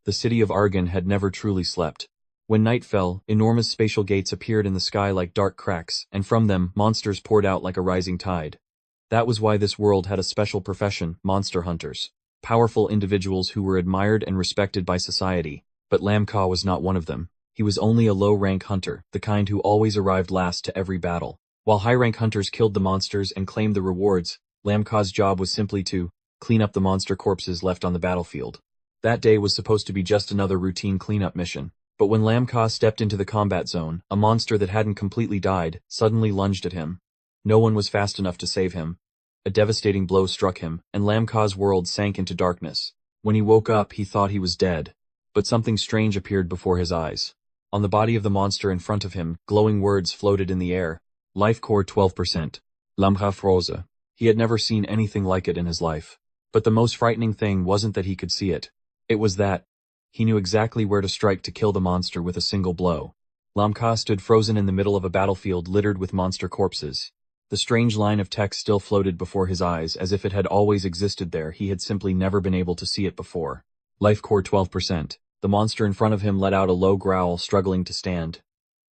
The city of Argon had never truly slept. When night fell, enormous spatial gates appeared in the sky like dark cracks, and from them, monsters poured out like a rising tide. That was why this world had a special profession, monster hunters. Powerful individuals who were admired and respected by society. But Lam Ka was not one of them. He was only a low-rank hunter, the kind who always arrived last to every battle. While high-rank hunters killed the monsters and claimed the rewards, Lam Ka's job was simply to clean up the monster corpses left on the battlefield. That day was supposed to be just another routine cleanup mission. But when Lam Ka stepped into the combat zone, a monster that hadn't completely died suddenly lunged at him. No one was fast enough to save him. A devastating blow struck him, and Lam Ka's world sank into darkness. When he woke up, he thought he was dead. But something strange appeared before his eyes. On the body of the monster in front of him, glowing words floated in the air. Life core 12%. Lamha Froze. He had never seen anything like it in his life. But the most frightening thing wasn't that he could see it. It was that he knew exactly where to strike to kill the monster with a single blow. Lam Ka stood frozen in the middle of a battlefield littered with monster corpses. The strange line of text still floated before his eyes as if it had always existed there. He had simply never been able to see it before. Life core 12%. The monster in front of him let out a low growl, struggling to stand.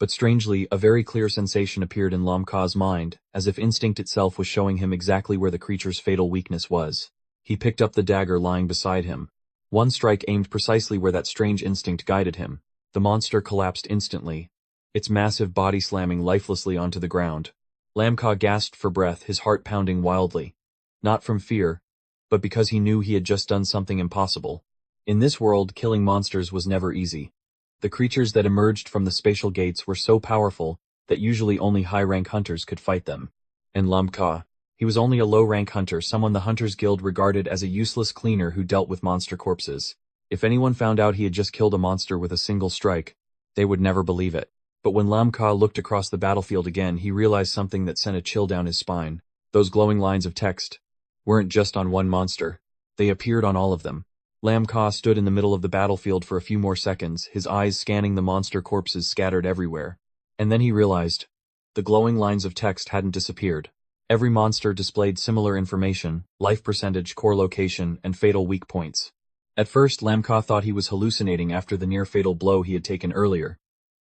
But strangely, a very clear sensation appeared in Lam Ka's mind, as if instinct itself was showing him exactly where the creature's fatal weakness was. He picked up the dagger lying beside him. One strike aimed precisely where that strange instinct guided him. The monster collapsed instantly, its massive body slamming lifelessly onto the ground. Lam Ka gasped for breath, his heart pounding wildly. Not from fear, but because he knew he had just done something impossible. In this world, killing monsters was never easy. The creatures that emerged from the spatial gates were so powerful that usually only high-rank hunters could fight them. And Lam Ka, he was only a low-rank hunter, someone the Hunters Guild regarded as a useless cleaner who dealt with monster corpses. If anyone found out he had just killed a monster with a single strike, they would never believe it. But when Lam Ka looked across the battlefield again, he realized something that sent a chill down his spine. Those glowing lines of text weren't just on one monster. They appeared on all of them. Lam Ka stood in the middle of the battlefield for a few more seconds, his eyes scanning the monster corpses scattered everywhere. And then he realized the glowing lines of text hadn't disappeared. Every monster displayed similar information: life percentage, core location, and fatal weak points. At first, Lam Ka thought he was hallucinating after the near-fatal blow he had taken earlier.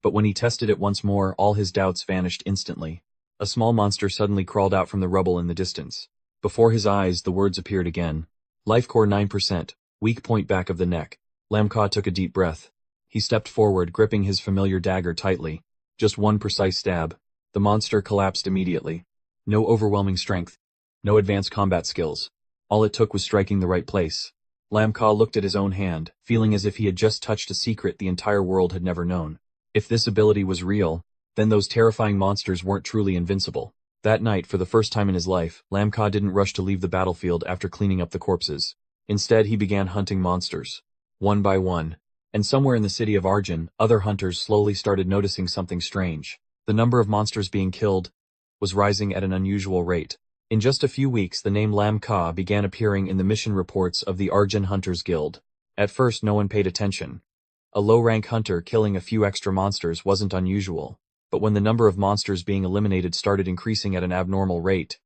But when he tested it once more, all his doubts vanished instantly. A small monster suddenly crawled out from the rubble in the distance. Before his eyes, the words appeared again. Life core 9%, weak point back of the neck. Lam Ka took a deep breath. He stepped forward, gripping his familiar dagger tightly. Just one precise stab. The monster collapsed immediately. No overwhelming strength. No advanced combat skills. All it took was striking the right place. Lam Ka looked at his own hand, feeling as if he had just touched a secret the entire world had never known. If this ability was real, then those terrifying monsters weren't truly invincible. That night, for the first time in his life, Lam Ka didn't rush to leave the battlefield after cleaning up the corpses. Instead, he began hunting monsters. One by one. And somewhere in the city of Argon, other hunters slowly started noticing something strange. The number of monsters being killed was rising at an unusual rate. In just a few weeks, the name Lam Ka began appearing in the mission reports of the Argon Hunters Guild. At first, no one paid attention. A low-rank hunter killing a few extra monsters wasn't unusual. But when the number of monsters being eliminated started increasing at an abnormal rate,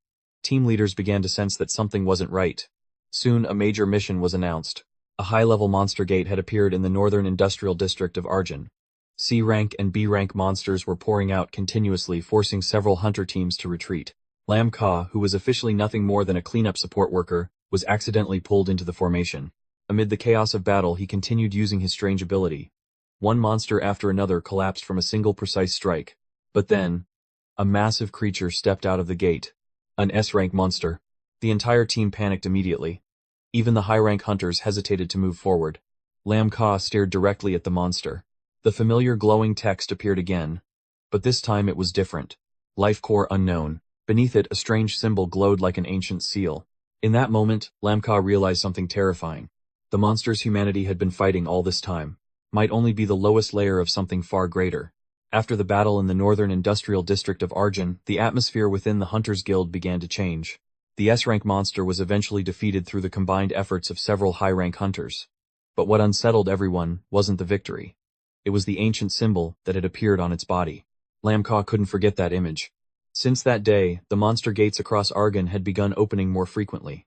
team leaders began to sense that something wasn't right. Soon, a major mission was announced. A high-level monster gate had appeared in the northern industrial district of Argon. C-rank and B-rank monsters were pouring out continuously, forcing several hunter teams to retreat. Lam Ka, who was officially nothing more than a cleanup support worker, was accidentally pulled into the formation. Amid the chaos of battle, he continued using his strange ability. One monster after another collapsed from a single precise strike. But then, a massive creature stepped out of the gate. An S-rank monster. The entire team panicked immediately. Even the high-rank hunters hesitated to move forward. Lam Ka stared directly at the monster. The familiar glowing text appeared again. But this time it was different. Life core unknown. Beneath it, a strange symbol glowed like an ancient seal. In that moment, Lam Ka realized something terrifying. The monsters humanity had been fighting all this time might only be the lowest layer of something far greater. After the battle in the northern industrial district of Argon, the atmosphere within the Hunters Guild began to change. The S-rank monster was eventually defeated through the combined efforts of several high-rank hunters. But what unsettled everyone wasn't the victory. It was the ancient symbol that had appeared on its body. Lam Ka couldn't forget that image. Since that day, the monster gates across Argon had begun opening more frequently.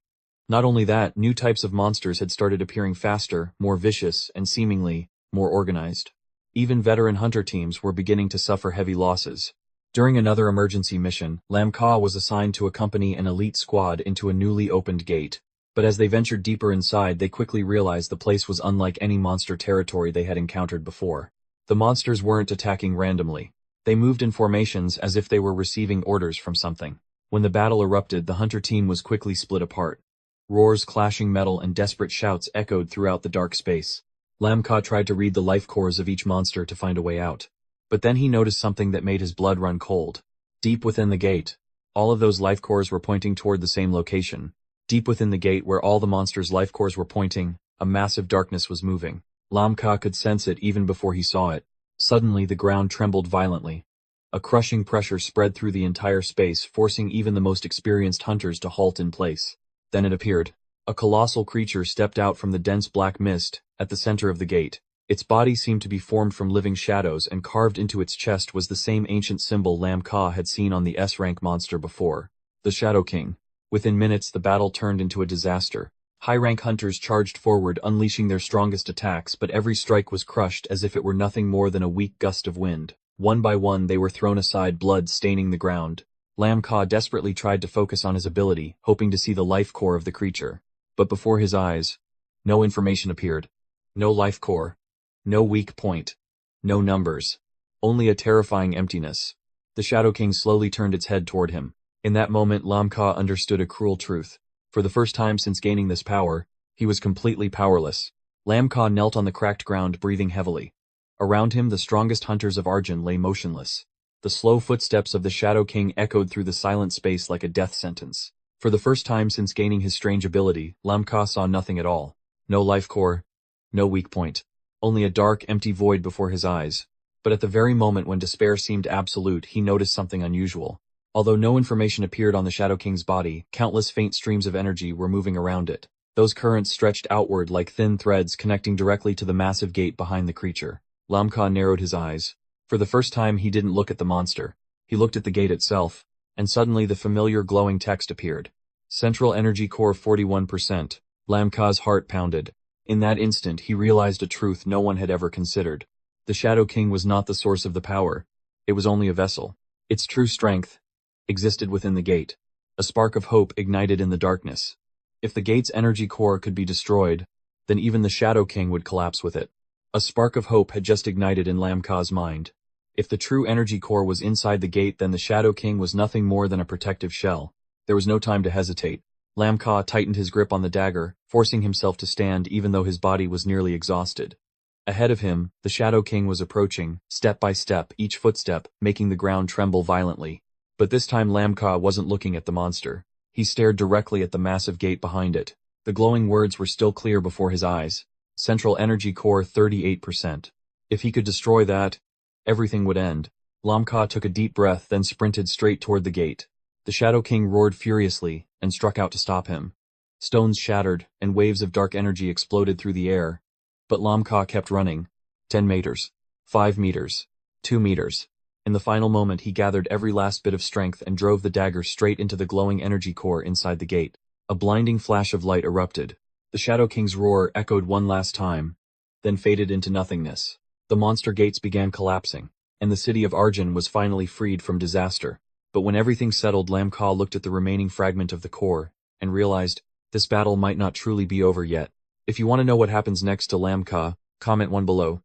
Not only that, new types of monsters had started appearing faster, more vicious, and seemingly more organized. Even veteran hunter teams were beginning to suffer heavy losses. During another emergency mission, Lam Ka was assigned to accompany an elite squad into a newly opened gate. But as they ventured deeper inside, they quickly realized the place was unlike any monster territory they had encountered before. The monsters weren't attacking randomly. They moved in formations as if they were receiving orders from something. When the battle erupted, the hunter team was quickly split apart. Roars, clashing metal, and desperate shouts echoed throughout the dark space. Lam Ka tried to read the life cores of each monster to find a way out. But then he noticed something that made his blood run cold. Deep within the gate, all of those life cores were pointing toward the same location. Deep within the gate where all the monsters' life cores were pointing, a massive darkness was moving. Lam Ka could sense it even before he saw it. Suddenly the ground trembled violently. A crushing pressure spread through the entire space, forcing even the most experienced hunters to halt in place. Then it appeared. A colossal creature stepped out from the dense black mist at the center of the gate. Its body seemed to be formed from living shadows, and carved into its chest was the same ancient symbol Lam Ka had seen on the S-rank monster before. The Shadow King. Within minutes the battle turned into a disaster. High-rank hunters charged forward, unleashing their strongest attacks, but every strike was crushed as if it were nothing more than a weak gust of wind. One by one they were thrown aside, blood staining the ground. Lam Ka desperately tried to focus on his ability, hoping to see the life core of the creature. But before his eyes, no information appeared. No life core. No weak point. No numbers. Only a terrifying emptiness. The Shadow King slowly turned its head toward him. In that moment Lam Ka understood a cruel truth. For the first time since gaining this power, he was completely powerless. Lam Ka knelt on the cracked ground, breathing heavily. Around him the strongest hunters of Arjun lay motionless. The slow footsteps of the Shadow King echoed through the silent space like a death sentence. For the first time since gaining his strange ability, Lam Ka saw nothing at all. No life core. No weak point. Only a dark, empty void before his eyes. But at the very moment when despair seemed absolute, he noticed something unusual. Although no information appeared on the Shadow King's body, countless faint streams of energy were moving around it. Those currents stretched outward like thin threads, connecting directly to the massive gate behind the creature. Lam Ka narrowed his eyes. For the first time he didn't look at the monster. He looked at the gate itself, and suddenly the familiar glowing text appeared. Central Energy Core 41%. Lam Ka's heart pounded. In that instant he realized a truth no one had ever considered. The Shadow King was not the source of the power. It was only a vessel. Its true strength existed within the gate. A spark of hope ignited in the darkness. If the gate's energy core could be destroyed, then even the Shadow King would collapse with it. A spark of hope had just ignited in Lam Ka's mind. If the true energy core was inside the gate, then the Shadow King was nothing more than a protective shell. There was no time to hesitate. Lam Ka tightened his grip on the dagger, forcing himself to stand even though his body was nearly exhausted. Ahead of him, the Shadow King was approaching, step by step, each footstep making the ground tremble violently. But this time Lam Ka wasn't looking at the monster. He stared directly at the massive gate behind it. The glowing words were still clear before his eyes. Central Energy Core 38%. If he could destroy that, everything would end. Lam Ka took a deep breath, then sprinted straight toward the gate. The Shadow King roared furiously and struck out to stop him. Stones shattered, and waves of dark energy exploded through the air. But Lam Ka kept running. 10 meters. 5 meters. 2 meters. In the final moment he gathered every last bit of strength and drove the dagger straight into the glowing energy core inside the gate. A blinding flash of light erupted. The Shadow King's roar echoed one last time, then faded into nothingness. The monster gates began collapsing, and the city of Arjun was finally freed from disaster. But when everything settled, Lam Ka looked at the remaining fragment of the core, and realized, this battle might not truly be over yet. If you want to know what happens next to Lam Ka, comment 1 below.